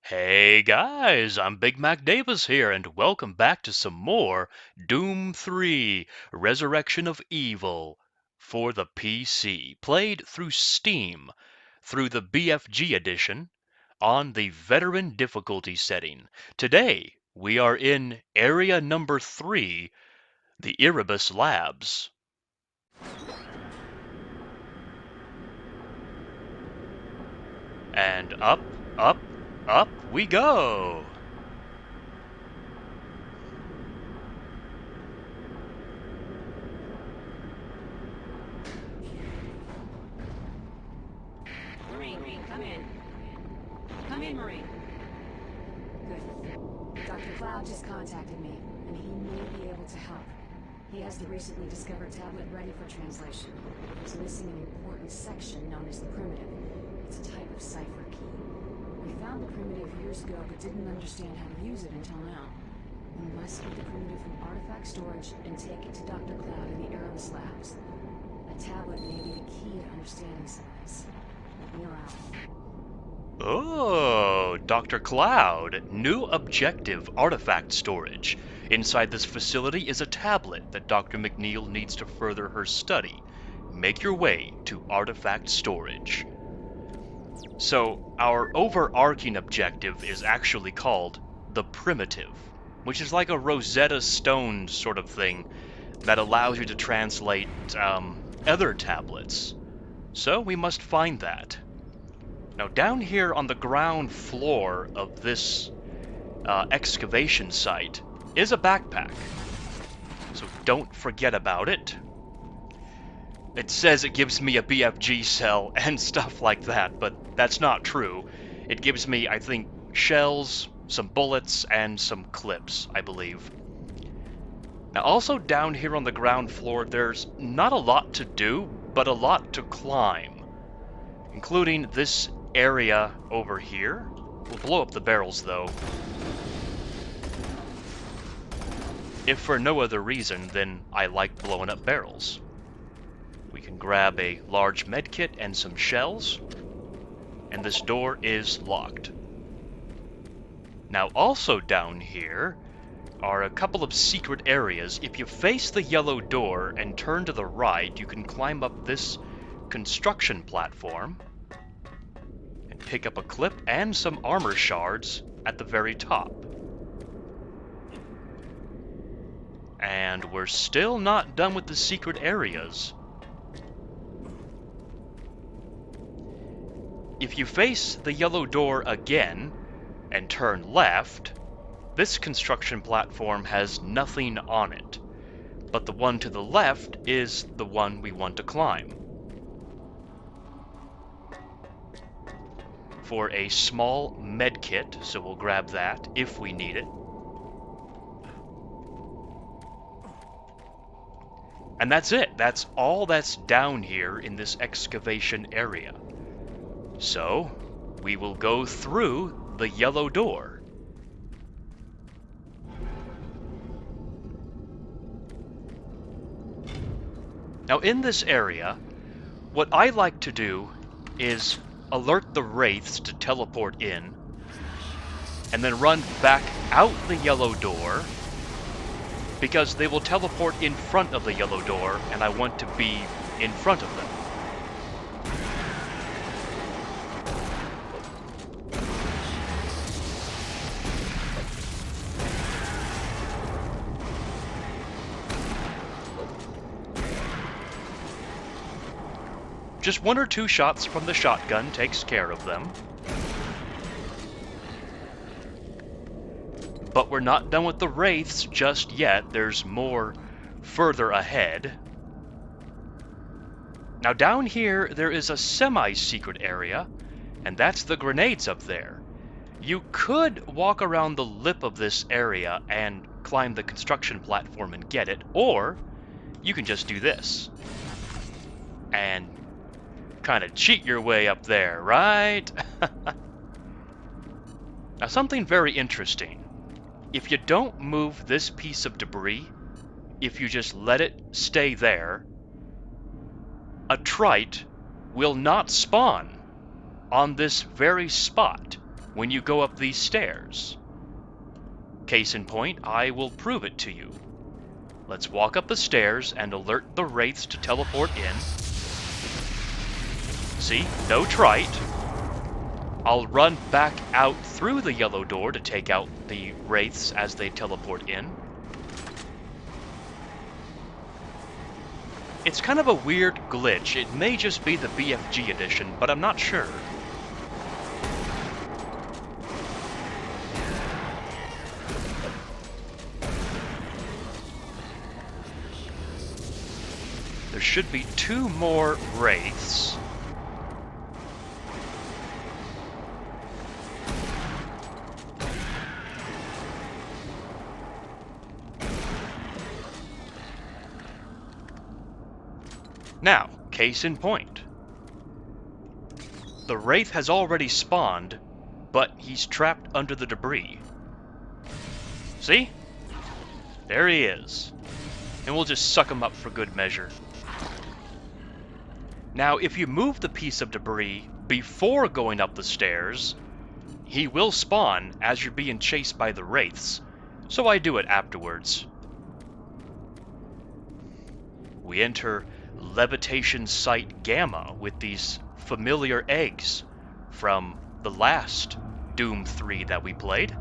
Hey guys, I'm BigMacDavis here, and welcome back to some more Doom 3 Resurrection of Evil for the PC, played through Steam, through the BFG Edition, on the Veteran difficulty setting. Today, we are in Area Number 3, the Erebus Labs. And up, up we go! Marine, come in. Come in, Marine. Good. Dr. Cloud just contacted me, and he may be able to help. He has the recently discovered tablet ready for translation. It's missing an important section known as the primitive. It's a type of cipher key. We found the primitive years ago, but didn't understand how to use it until now. We must get the primitive from artifact storage and take it to Dr. Cloud in the Erebus Labs. A tablet may be the key to understanding some of this. McNeil out. Oh, Dr. Cloud. New objective, artifact storage. Inside this facility is a tablet that Dr. McNeil needs to further her study. Make your way to artifact storage. So, our overarching objective is actually called the Primitive, which is like a Rosetta Stone sort of thing that allows you to translate other tablets. So, we must find that. Now, down here on the ground floor of this excavation site is a backpack. So don't forget about it. It says it gives me a BFG cell and stuff like that, but that's not true. It gives me, I think, shells, some bullets, and some clips, I believe. Now, also down here on the ground floor, there's not a lot to do, but a lot to climb, including this area over here. We'll blow up the barrels, though. If for no other reason than I like blowing up barrels. We can grab a large medkit and some shells, and this door is locked. Now, also down here are a couple of secret areas. If you face the yellow door and turn to the right, you can climb up this construction platform and pick up a clip and some armor shards at the very top. And we're still not done with the secret areas. If you face the yellow door again and turn left, this construction platform has nothing on it, but the one to the left is the one we want to climb. For a small med kit, so we'll grab that if we need it. And that's it. That's all that's down here in this excavation area. So, we will go through the yellow door. Now, in this area, what I like to do is alert the wraiths to teleport in, and then run back out the yellow door, because they will teleport in front of the yellow door, and I want to be in front of them. Just one or two shots from the shotgun takes care of them. But we're not done with the wraiths just yet. There's more further ahead. Now down here, there is a semi-secret area, and that's the grenades up there. You could walk around the lip of this area and climb the construction platform and get it, or you can just do this and kind of cheat your way up there, right? Now, something very interesting. If you don't move this piece of debris, if you just let it stay there, a trite will not spawn on this very spot when you go up these stairs. Case in point, I will prove it to you. Let's walk up the stairs and alert the wraiths to teleport in. See? No trite. I'll run back out through the yellow door to take out the wraiths as they teleport in. It's kind of a weird glitch. It may just be the BFG Edition, but I'm not sure. There should be 2 more wraiths. Now, case in point. The wraith has already spawned, but he's trapped under the debris. See? There he is. And we'll just suck him up for good measure. Now, if you move the piece of debris before going up the stairs, he will spawn as you're being chased by the wraiths, so I do it afterwards. We enter Levitation Site Gamma with these familiar eggs from the last Doom 3 that we played.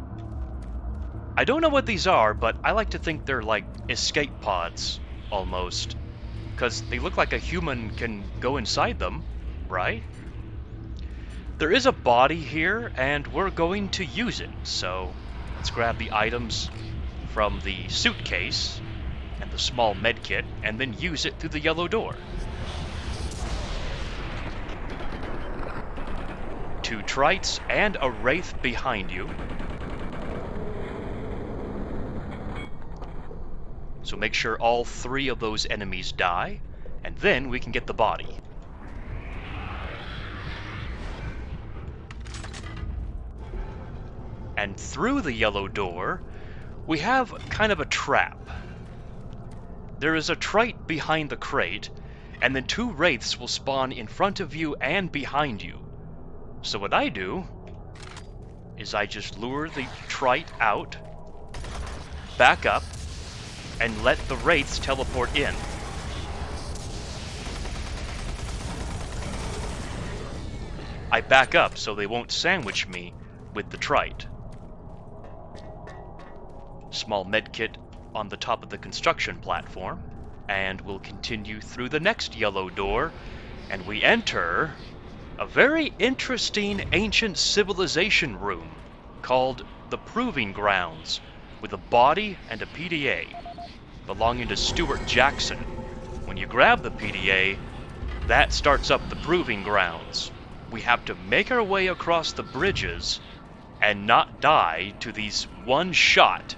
I don't know what these are, but I like to think they're like escape pods, almost. Because they look like a human can go inside them, right? There is a body here, and we're going to use it, so let's grab the items from the suitcase and the small medkit, and then use it through the yellow door. 2 trites and a wraith behind you. So make sure all 3 of those enemies die, and then we can get the body. And through the yellow door, we have kind of a trap. There is a trite behind the crate, and then 2 wraiths will spawn in front of you and behind you. So what I do is I just lure the trite out, back up, and let the wraiths teleport in. I back up so they won't sandwich me with the trite. Small medkit on the top of the construction platform, and we'll continue through the next yellow door, and we enter a very interesting ancient civilization room called the Proving Grounds, with a body and a PDA belonging to Stewart Jackson. When you grab the PDA, that starts up the Proving Grounds. We have to make our way across the bridges and not die to these one-shot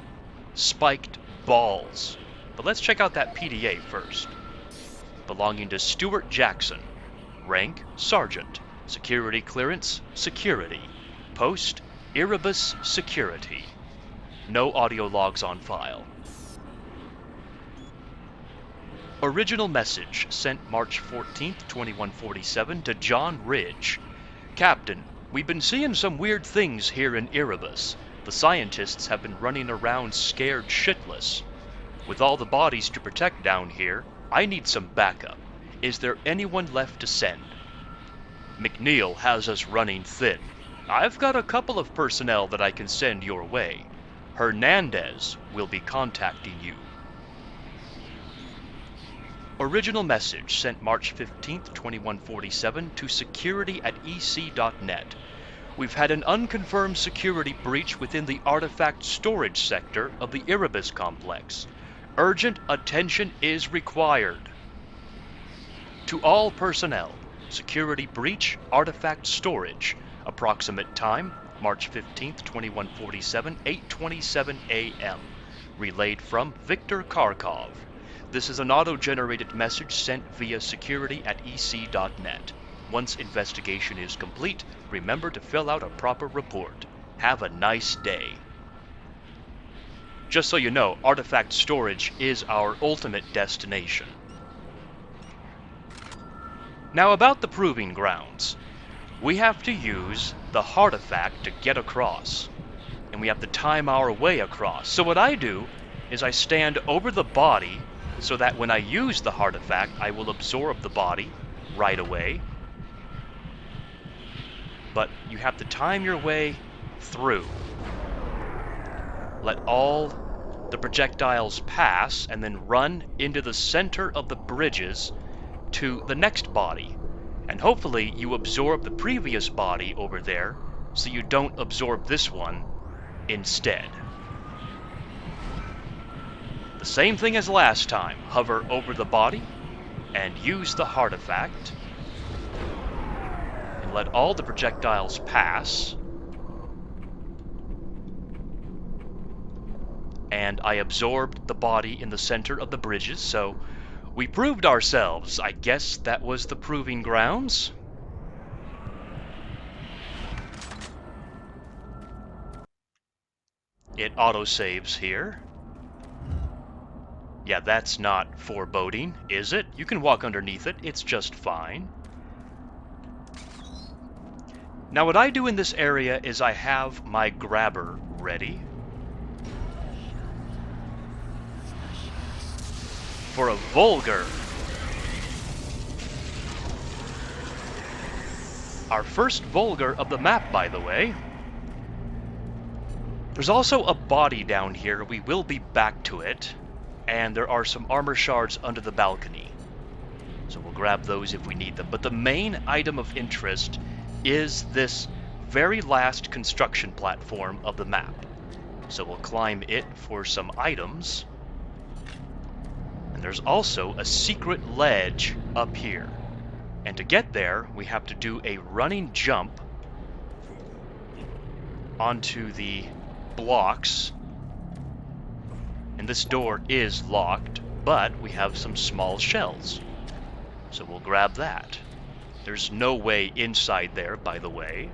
spiked balls. But let's check out that PDA first. Belonging to Stewart Jackson. Rank, Sergeant. Security clearance, Security. Post, Erebus Security. No audio logs on file. Original message sent March 14th, 2147 to John Ridge. Captain, we've been seeing some weird things here in Erebus. The scientists have been running around scared shitless. With all the bodies to protect down here, I need some backup. Is there anyone left to send? McNeil has us running thin. I've got a couple of personnel that I can send your way. Hernandez will be contacting you. Original message sent March 15th, 2147 to security@ec.net. We've had an unconfirmed security breach within the artifact storage sector of the Erebus complex. Urgent attention is required. To all personnel, security breach, artifact storage. Approximate time, March 15th, 2147, 8:27 a.m. Relayed from Viktor Kharkov. This is an auto-generated message sent via security@ec.net. Once investigation is complete, remember to fill out a proper report. Have a nice day. Just so you know, artifact storage is our ultimate destination. Now about the Proving Grounds. We have to use the artifact to get across. And we have to time our way across. So what I do is I stand over the body so that when I use the artifact, I will absorb the body right away. But you have to time your way through. Let all the projectiles pass and then run into the center of the bridges to the next body. And hopefully you absorb the previous body over there so you don't absorb this one instead. The same thing as last time. Hover over the body and use the artifact. And let all the projectiles pass. And I absorbed the body in the center of the bridges, so we proved ourselves. I guess that was the proving grounds. It autosaves here. Yeah, that's not foreboding, is it? You can walk underneath it, it's just fine. Now what I do in this area is I have my grabber ready for a Vulgar. Our first Vulgar of the map, by the way. There's also a body down here. We will be back to it. And there are some armor shards under the balcony. So we'll grab those if we need them. But the main item of interest is this very last construction platform of the map. So we'll climb it for some items. And there's also a secret ledge up here. And to get there, we have to do a running jump onto the blocks. And this door is locked, but we have some small shells. So we'll grab that. There's no way inside there, by the way.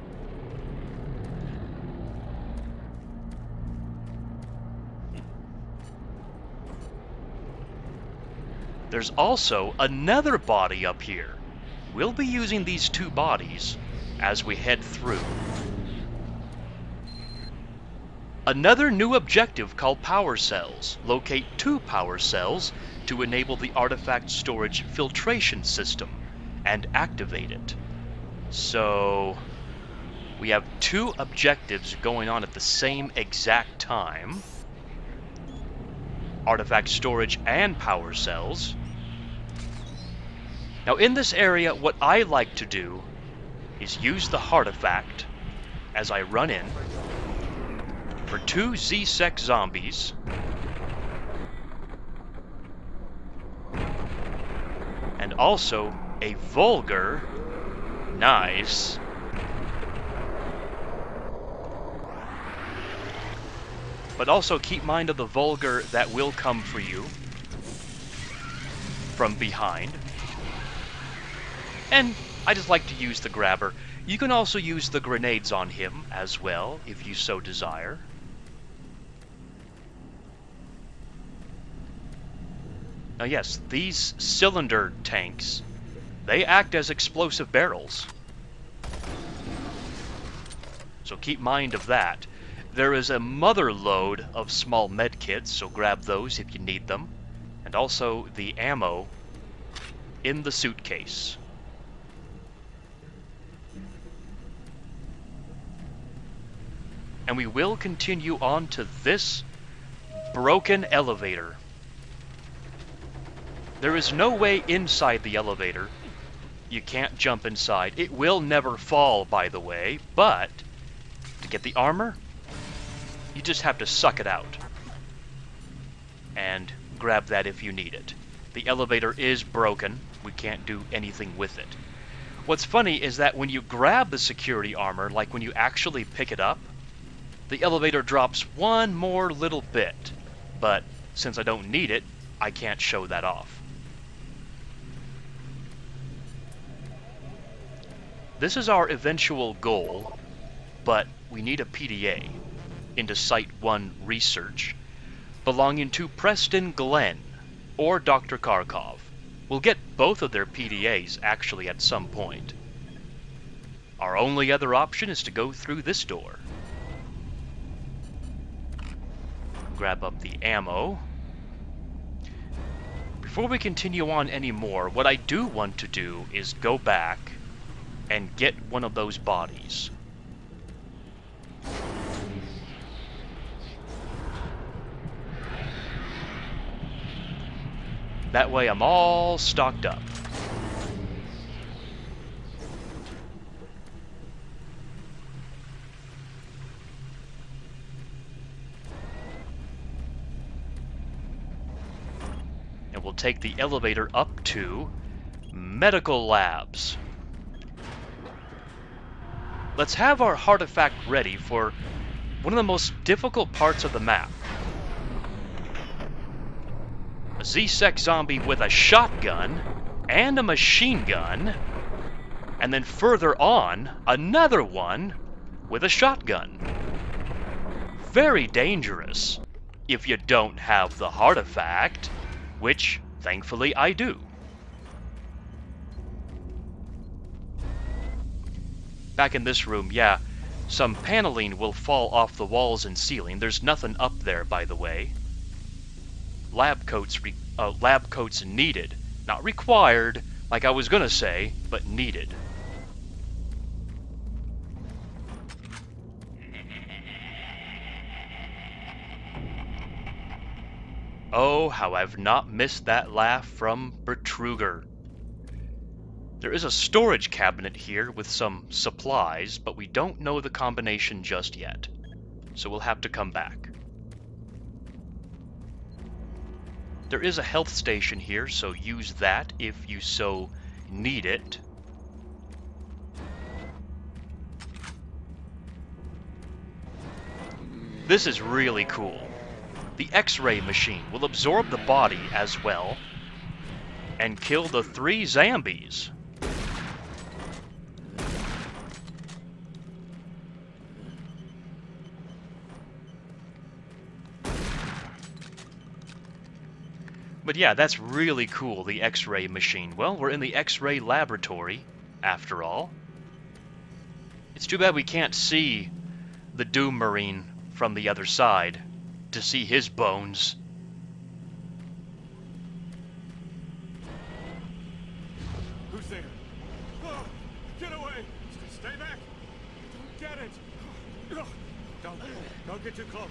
There's also another body up here. We'll be using these two bodies as we head through. Another new objective called power cells. Locate 2 power cells to enable the artifact storage filtration system and activate it. So we have 2 objectives going on at the same exact time. Artifact storage and power cells. Now in this area, what I like to do is use the artifact as I run in for 2 Z-Sec zombies. And also a Vulgar. Nice. But also keep mind of the Vulgar that will come for you from behind. And I just like to use the grabber. You can also use the grenades on him as well, if you so desire. Now yes, these cylinder tanks, they act as explosive barrels. So keep mind of that. There is a mother load of small med kits, so grab those if you need them. And also the ammo in the suitcase. And we will continue on to this broken elevator. There is no way inside the elevator. You can't jump inside. It will never fall, by the way, but to get the armor, you just have to suck it out. And grab that if you need it. The elevator is broken. We can't do anything with it. What's funny is that when you grab the security armor, like when you actually pick it up, the elevator drops one more little bit. But since I don't need it, I can't show that off. This is our eventual goal, but we need a PDA into Site 1 research belonging to Preston Glenn or Dr. Kharkov. We'll get both of their PDAs actually at some point. Our only other option is to go through this door. Grab up the ammo. Before we continue on anymore, what I do want to do is go back and get one of those bodies. That way I'm all stocked up. And we'll take the elevator up to Medical Labs. Let's have our artifact ready for one of the most difficult parts of the map. A Z-Sec zombie with a shotgun and a machine gun, and then further on, another one with a shotgun. Very dangerous if you don't have the artifact, which, thankfully, I do. Back in this room, yeah, some paneling will fall off the walls and ceiling. There's nothing up there, by the way. Lab coats needed. Not required, like I was gonna say, but needed. Oh, how I've not missed that laugh from Bertruger. There is a storage cabinet here with some supplies, but we don't know the combination just yet, so we'll have to come back. There is a health station here, so use that if you so need it. This is really cool. The X-ray machine will absorb the body as well and kill the 3 zombies. But yeah, that's really cool, the X-ray machine. Well, we're in the X-ray laboratory, after all. It's too bad we can't see the Doom Marine from the other side to see his bones. Who's there? Oh, get away! Stay back! Don't get it! Don't get too close.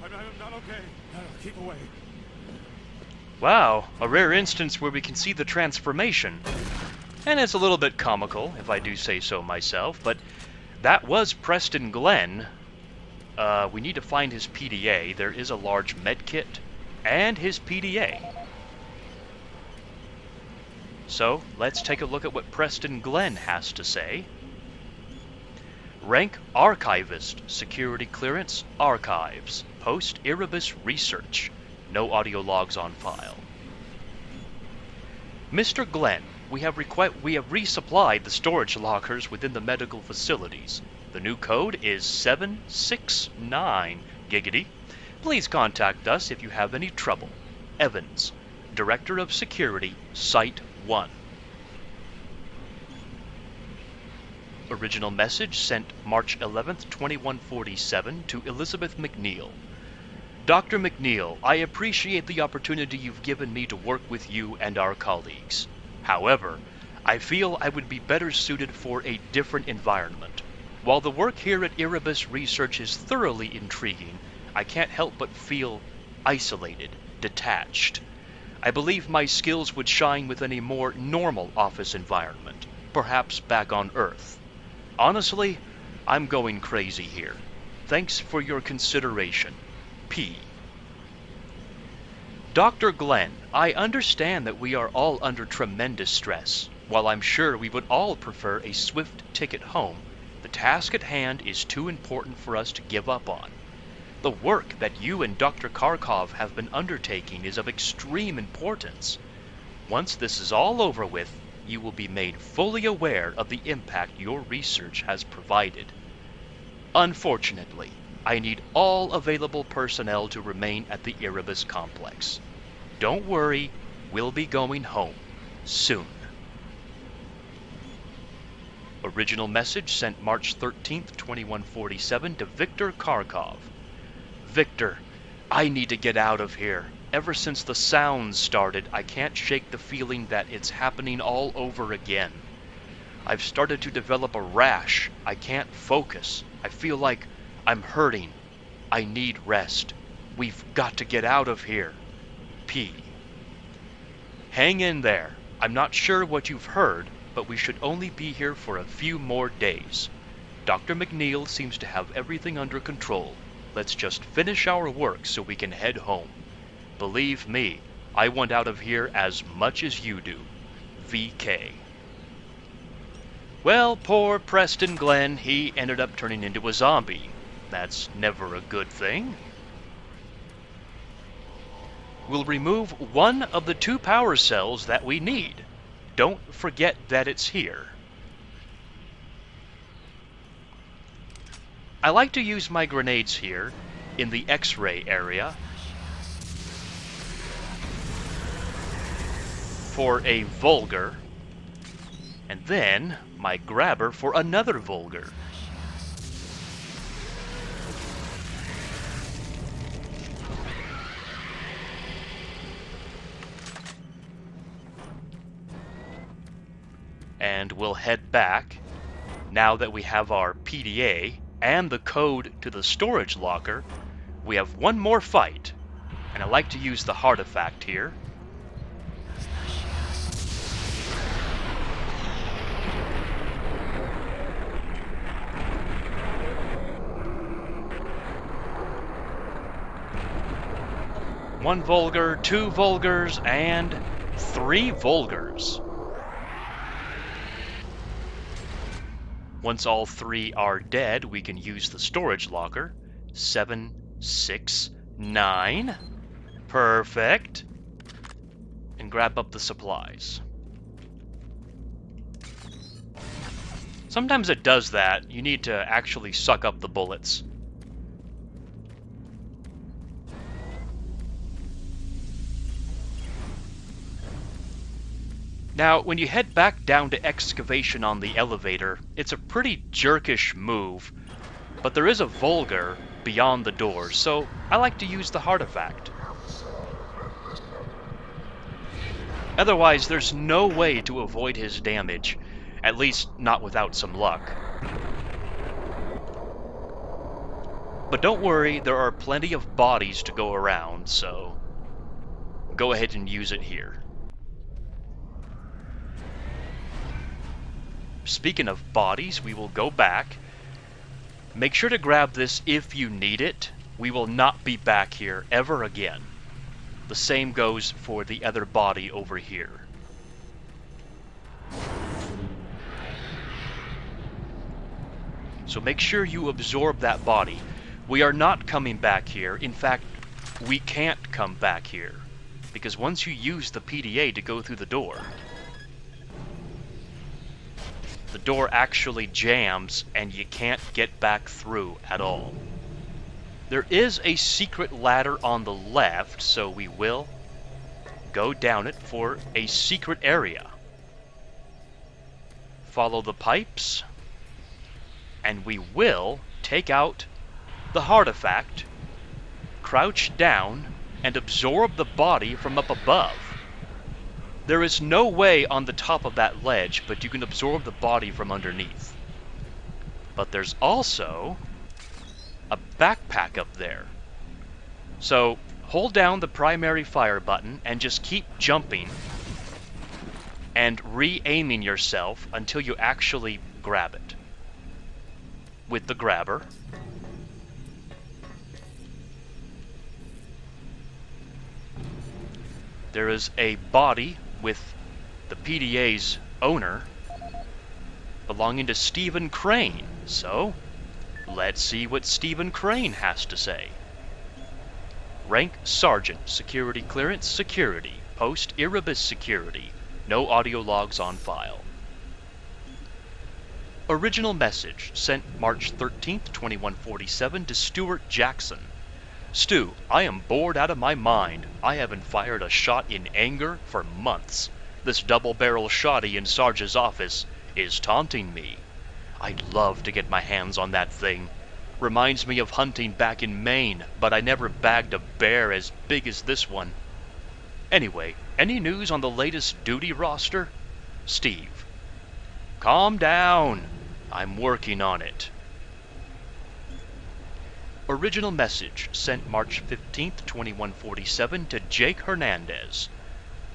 I'm not okay. No, keep away. Wow, a rare instance where we can see the transformation. And it's a little bit comical, if I do say so myself, but that was Preston Glenn. We need to find his PDA. There is a large medkit and his PDA. So, let's take a look at what Preston Glenn has to say. Rank Archivist, Security Clearance, Archives, Post Erebus Research, no audio logs on file. Mr. Glenn, we have resupplied the storage lockers within the medical facilities. The new code is 769 Giggity. Please contact us if you have any trouble. Evans, Director of Security, Site 1. Original message sent March 11th, 2147 to Elizabeth McNeil. Dr. McNeil, I appreciate the opportunity you've given me to work with you and our colleagues. However, I feel I would be better suited for a different environment. While the work here at Erebus Research is thoroughly intriguing, I can't help but feel isolated, detached. I believe my skills would shine within a more normal office environment, perhaps back on Earth. Honestly, I'm going crazy here. Thanks for your consideration. P. Dr. Glenn, I understand that we are all under tremendous stress. While I'm sure we would all prefer a swift ticket home, the task at hand is too important for us to give up on. The work that you and Dr. Kharkov have been undertaking is of extreme importance. Once this is all over with, you will be made fully aware of the impact your research has provided. Unfortunately, I need all available personnel to remain at the Erebus complex. Don't worry, we'll be going home soon. Original message sent March 13th, 2147 to Viktor Kharkov. Victor, I need to get out of here. Ever since the sounds started, I can't shake the feeling that it's happening all over again. I've started to develop a rash. I can't focus. I feel like I'm hurting. I need rest. We've got to get out of here. P. Hang in there. I'm not sure what you've heard, but we should only be here for a few more days. Dr. McNeil seems to have everything under control. Let's just finish our work so we can head home. Believe me, I want out of here as much as you do. VK. Well, poor Preston Glenn, he ended up turning into a zombie. That's never a good thing. We'll remove one of the 2 power cells that we need. Don't forget that it's here. I like to use my grenades here in the X-ray area for a Vulgar, and then my grabber for another Vulgar. And we'll head back, now that we have our PDA and the code to the storage locker. We have one more fight, and I like to use the artifact here. One Vulgar, 2 Vulgars, and 3 Vulgars. Once all 3 are dead, we can use the storage locker. 7, 6, 9. Perfect. And grab up the supplies. Sometimes it does that. You need to actually suck up the bullets. Now, when you head back down to excavation on the elevator, it's a pretty jerkish move, but there is a Vulgar beyond the door, so I like to use the artifact. Otherwise, there's no way to avoid his damage, at least not without some luck. But don't worry, there are plenty of bodies to go around, so go ahead and use it here. Speaking of bodies, we will go back. Make sure to grab this if you need it. We will not be back here ever again. The same goes for the other body over here. So make sure you absorb that body. We are not coming back here. In fact, we can't come back here, because once you use the PDA to go through the door actually jams and you can't get back through at all. There is a secret ladder on the left, so we will go down it for a secret area. Follow the pipes, and we will take out the artifact, crouch down, and absorb the body from up above. There is no way on the top of that ledge, but you can absorb the body from underneath. But there's also a backpack up there. So hold down the primary fire button and just keep jumping and re-aiming yourself until you actually grab it with the grabber. There is a body with the PDA's owner belonging to Stephen Crane, so let's see what Stephen Crane has to say. Rank Sergeant, Security Clearance, Security, Post Erebus Security, no audio logs on file. Original message sent March 13th, 2147 to Stewart Jackson. Stu, I am bored out of my mind. I haven't fired a shot in anger for months. This double-barrel shotty in Sarge's office is taunting me. I'd love to get my hands on that thing. Reminds me of hunting back in Maine, but I never bagged a bear as big as this one. Anyway, any news on the latest duty roster? Steve. Calm down. I'm working on it. Original message sent March 15th, 2147 to Jake Hernandez.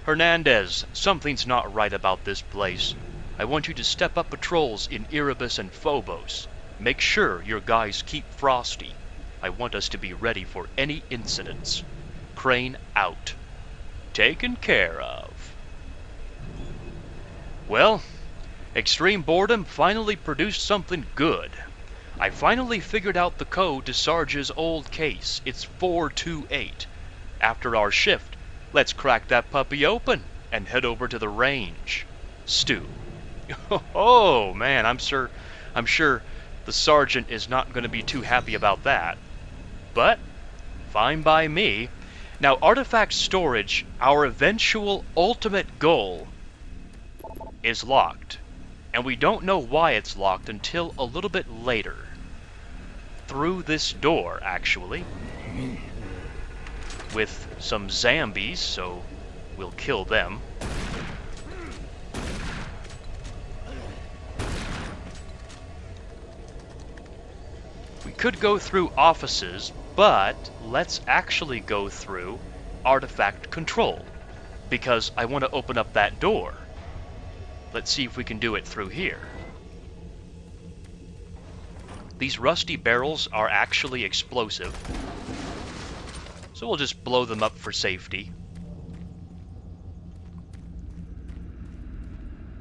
Hernandez, something's not right about this place. I want you to step up patrols in Erebus and Phobos. Make sure your guys keep frosty. I want us to be ready for any incidents. Crane out. Taken care of. Well, extreme boredom finally produced something good. I finally figured out the code to Sarge's old case. It's 428. After our shift, let's crack that puppy open and head over to the range. Stu. Oh man, I'm sure the sergeant is not going to be too happy about that. But fine by me. Now, artifact storage, our eventual ultimate goal, is locked. And we don't know why it's locked until a little bit later. Through this door, actually. With some zombies, so we'll kill them. We could go through offices, but let's actually go through artifact control, because I want to open up that door. Let's see if we can do it through here. These rusty barrels are actually explosive, so we'll just blow them up for safety.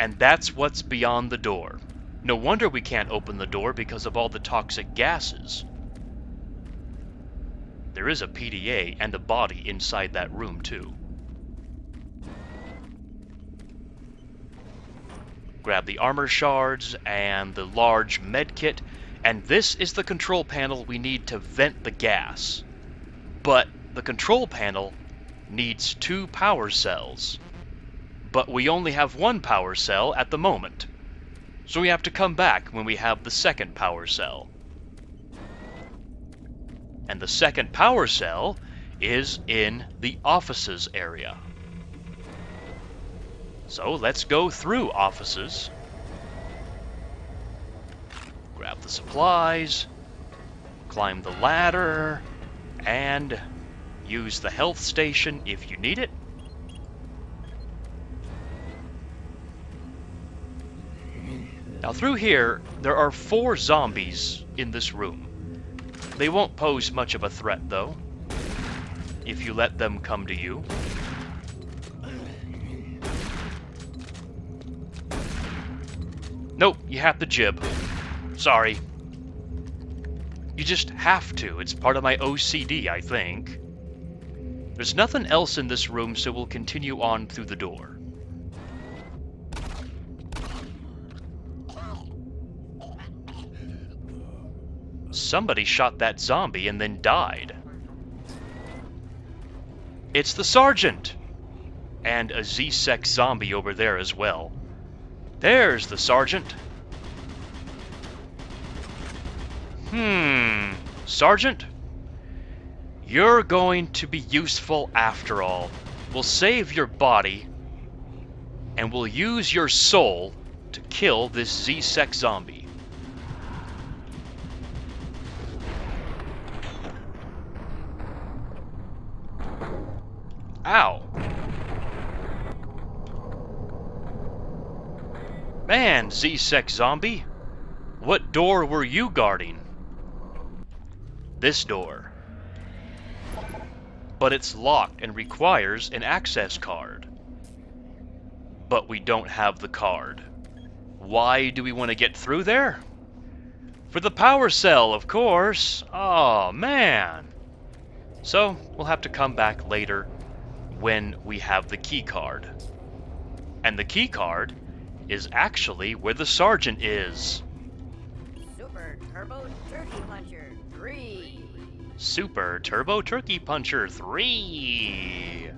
And that's what's beyond the door. No wonder we can't open the door because of all the toxic gases. There is a PDA and a body inside that room, too. Grab the armor shards and the large medkit, and this is the control panel we need to vent the gas. But the control panel needs 2 power cells. But we only have 1 power cell at the moment. So we have to come back when we have the 2nd power cell. And the 2nd power cell is in the offices area. So let's go through offices. Grab the supplies, climb the ladder, and use the health station if you need it. Now through here, there are 4 zombies in this room. They won't pose much of a threat, though, if you let them come to you. Nope, you have to jib. Sorry. You just have to. It's part of my OCD, I think. There's nothing else in this room, so we'll continue on through the door. Somebody shot that zombie and then died. It's the sergeant! And a Z-Sec zombie over there as well. There's the sergeant. Sergeant? You're going to be useful after all. We'll save your body, and we'll use your soul to kill this Z-Sec zombie. Ow. Man, Z-Sec zombie, what door were you guarding? This door. But it's locked and requires an access card. But we don't have the card. Why do we want to get through there? For the power cell, of course. Oh, man. So, we'll have to come back later when we have the key card. And the key card is actually where the sergeant is. Super Turbo Turkey Puncher 3. Super Turbo Turkey Puncher 3.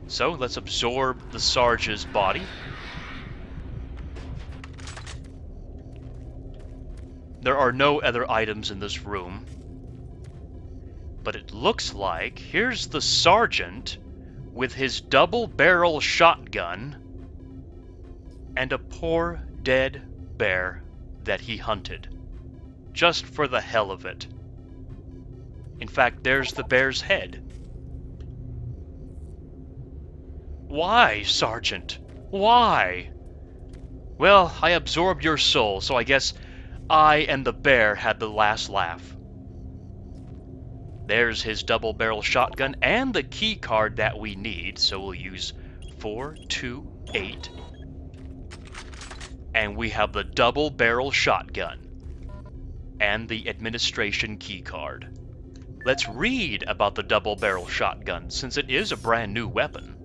So let's absorb the Sarge's body. There are no other items in this room. But it looks like here's the sergeant with his double-barrel shotgun and a poor dead bear that he hunted, just for the hell of it. In fact, there's the bear's head. Why, Sergeant? Why? Well, I absorbed your soul, so I guess I and the bear had the last laugh. There's his double-barrel shotgun and the key card that we need, so we'll use 428. And we have the double-barrel shotgun and the administration key card. Let's read about the double-barrel shotgun, since it is a brand new weapon.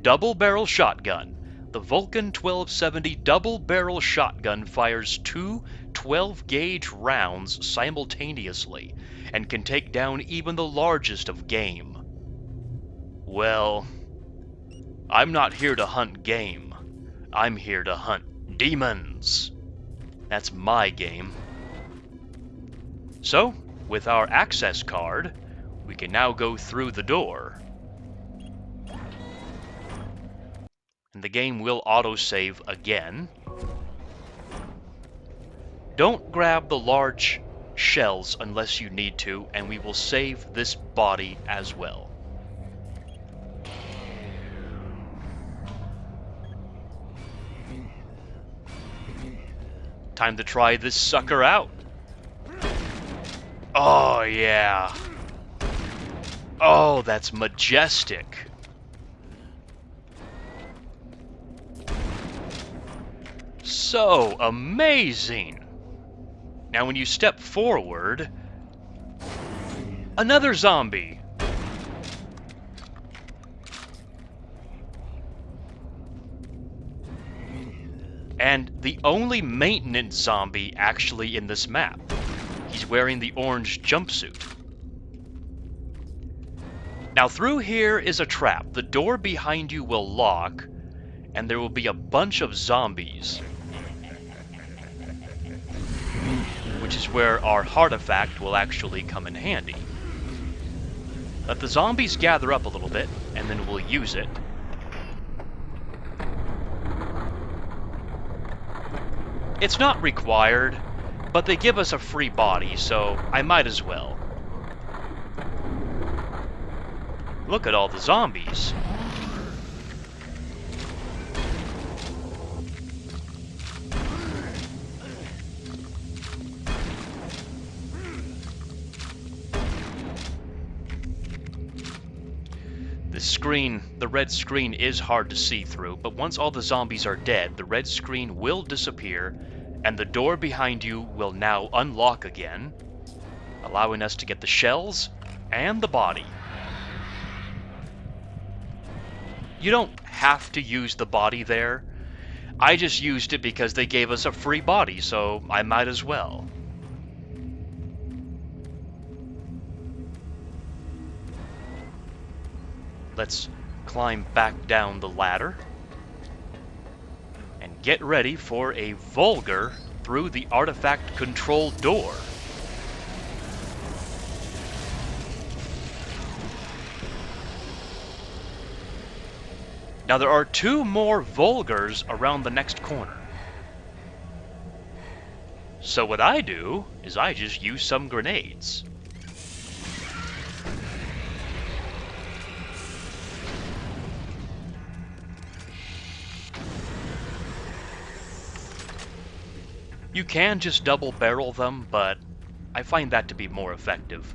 Double-barrel shotgun. The Vulcan 1270 double-barrel shotgun fires two 12-gauge rounds simultaneously and can take down even the largest of game. Well, I'm not here to hunt game. I'm here to hunt demons. That's my game. So, with our access card, we can now go through the door. And the game will autosave again. Don't grab the large shells unless you need to, and we will save this body as well. Time to try this sucker out. Oh, yeah. Oh, that's majestic. So amazing. Now when you step forward, another zombie. And the only maintenance zombie actually in this map. He's wearing the orange jumpsuit. Now through here is a trap. The door behind you will lock, and there will be a bunch of zombies. Which is where our artifact will actually come in handy. Let the zombies gather up a little bit, and then we'll use it. It's not required, but they give us a free body, so I might as well. Look at all the zombies. The screen, the red screen is hard to see through, but once all the zombies are dead, the red screen will disappear, and the door behind you will now unlock again, allowing us to get the shells and the body. You don't have to use the body there. I just used it because they gave us a free body, so I might as well. Let's climb back down the ladder and get ready for a vulgar through the artifact control door. Now there are two more vulgars around the next corner. So what I do is I just use some grenades. You can just double barrel them, but I find that to be more effective.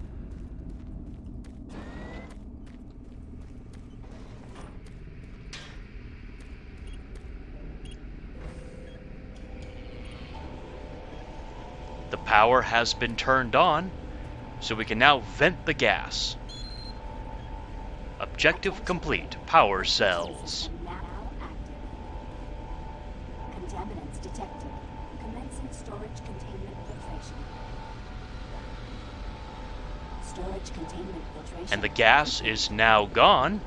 The power has been turned on, so we can now vent the gas. Objective complete. Power cells. Now active. Contaminants detected. Commencing storage containment filtration. Storage containment filtration. And the gas is now gone.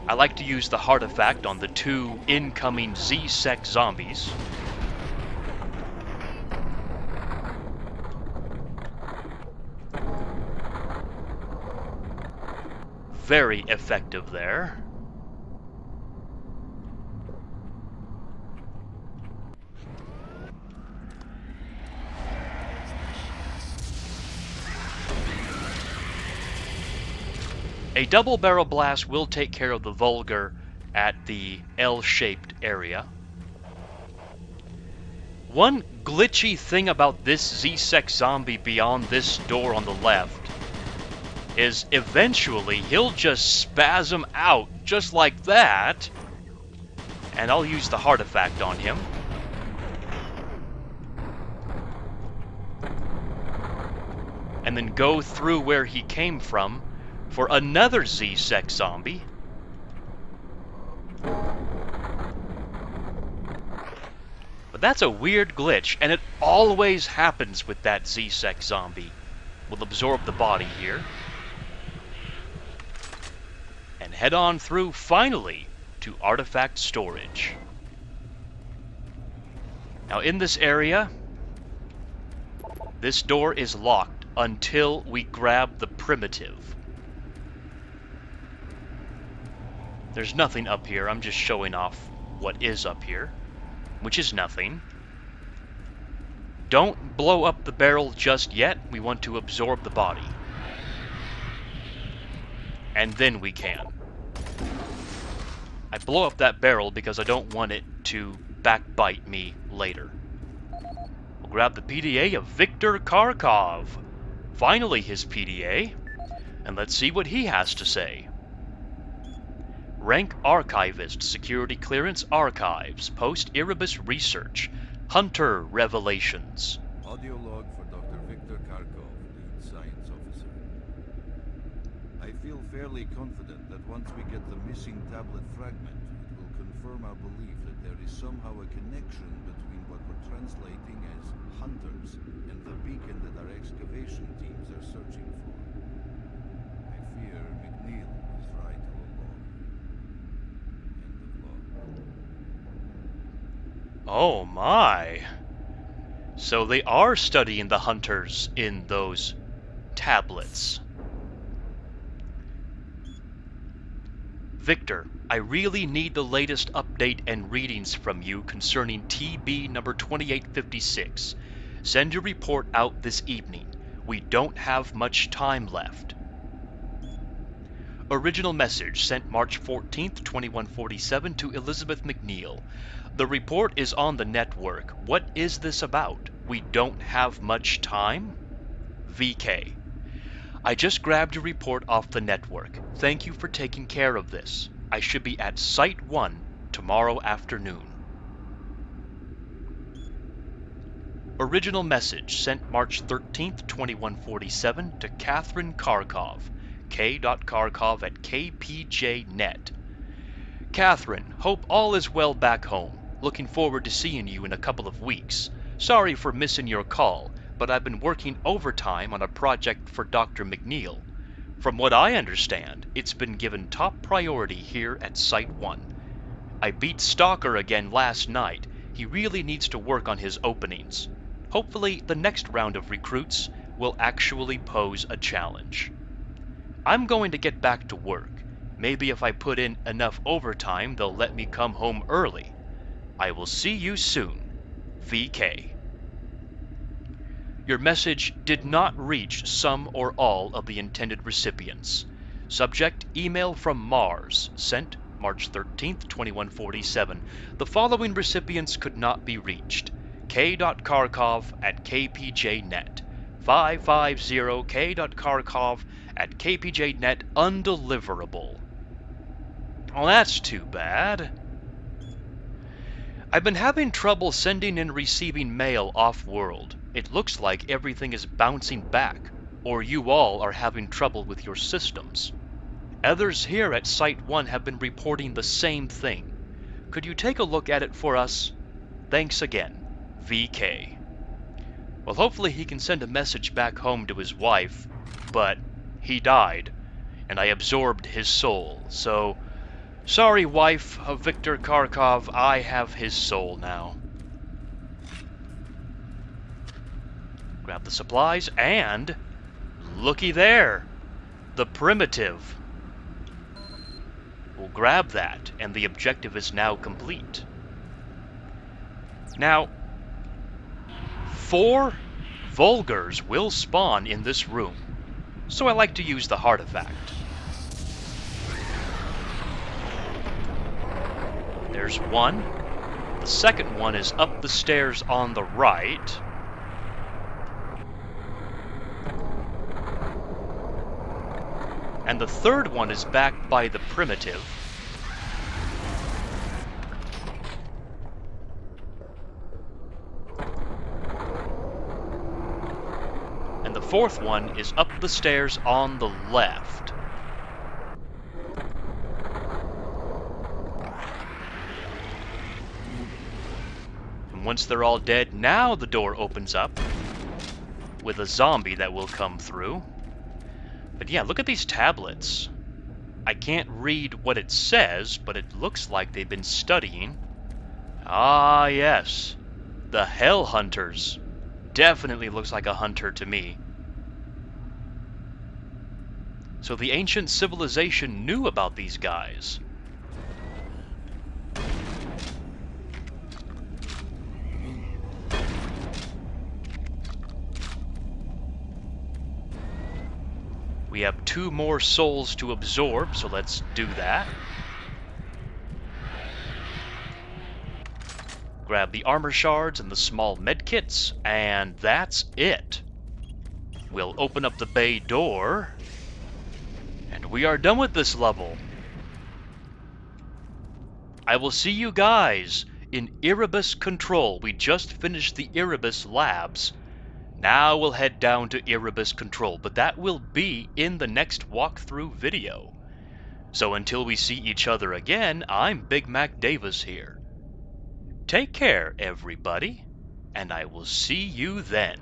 I like to use the artifact on the two incoming Z-Sec zombies. very effective there. A double barrel blast will take care of the Vulgar at the L-shaped area. One glitchy thing about this Z-Sec zombie beyond this door on the left is eventually he'll just spasm out just like that, and I'll use the Artifact on him. And then go through where he came from for another Z-Sec zombie. But that's a weird glitch, and it always happens with that Z-Sec zombie. We'll absorb the body here. And head on through, finally, to Artifact Storage. Now in this area, this door is locked until we grab the primitive. There's nothing up here, I'm just showing off what is up here, which is nothing. Don't blow up the barrel just yet, we want to absorb the body. And then we can. I blow up that barrel because I don't want it to backbite me later. We'll grab the PDA of Viktor Kharkov. Finally his PDA, and let's see what he has to say. Rank Archivist, Security Clearance Archives, Post-Erebus Research, Hunter Revelations. Audio log for Dr. Viktor Kharkov, Lead Science Officer. I feel fairly confident that once we get the missing tablet fragment, it will confirm our belief that there is somehow a connection between what we're translating as hunters and the beacon that our excavation teams are searching for. I fear McNeil was right all along. Oh my. So they are studying the hunters in those tablets. Victor, I really need the latest update and readings from you concerning TB number 2856. Send your report out this evening. We don't have much time left. Original message sent March 14th, 2147 to Elizabeth McNeil. The report is on the network. What is this about? We don't have much time? VK. I just grabbed your report off the network. Thank you for taking care of this. I should be at Site 1 tomorrow afternoon. Original message sent March 13th, 2147 to Catherine Kharkov. K.Kharkov at KPJ.net. Catherine, hope all is well back home. Looking forward to seeing you in a couple of weeks. Sorry for missing your call, but I've been working overtime on a project for Dr. McNeil. From what I understand, it's been given top priority here at Site 1. I beat Stalker again last night. He really needs to work on his openings. Hopefully, the next round of recruits will actually pose a challenge. I'm going to get back to work. Maybe if I put in enough overtime, they'll let me come home early. I will see you soon. VK. Your message did not reach some or all of the intended recipients. Subject, email from Mars, sent March 13th, 2147. The following recipients could not be reached. K.Kharkov at KPJ.net. 550 K.Kharkov at KPJ.net undeliverable. Well, that's too bad. I've been having trouble sending and receiving mail off-world. It looks like everything is bouncing back, or you all are having trouble with your systems. Others here at Site 1 have been reporting the same thing. Could you take a look at it for us? Thanks again, VK. Well, hopefully he can send a message back home to his wife, but he died, and I absorbed his soul, so sorry, wife of Viktor Kharkov, I have his soul now. Grab the supplies, and looky there, the primitive. We'll grab that, and the objective is now complete. Now, 4 Vulgars will spawn in this room, so I like to use the Artifact. There's one. The second one is up the stairs on the right. And the third one is back by the primitive. And the fourth one is up the stairs on the left. And once they're all dead, now the door opens up with a zombie that will come through. But yeah, look at these tablets. I can't read what it says, but it looks like they've been studying. Ah, yes. The Hell Hunters. Definitely looks like a hunter to me. So the ancient civilization knew about these guys. We have 2 more souls to absorb, so let's do that. Grab the armor shards and the small medkits, and that's it. We'll open up the bay door, and we are done with this level. I will see you guys in Erebus Control. We just finished the Erebus Labs. Now we'll head down to Erebus Control, but that will be in the next walkthrough video. So until we see each other again, I'm BigMacDavis here. Take care, everybody, and I will see you then.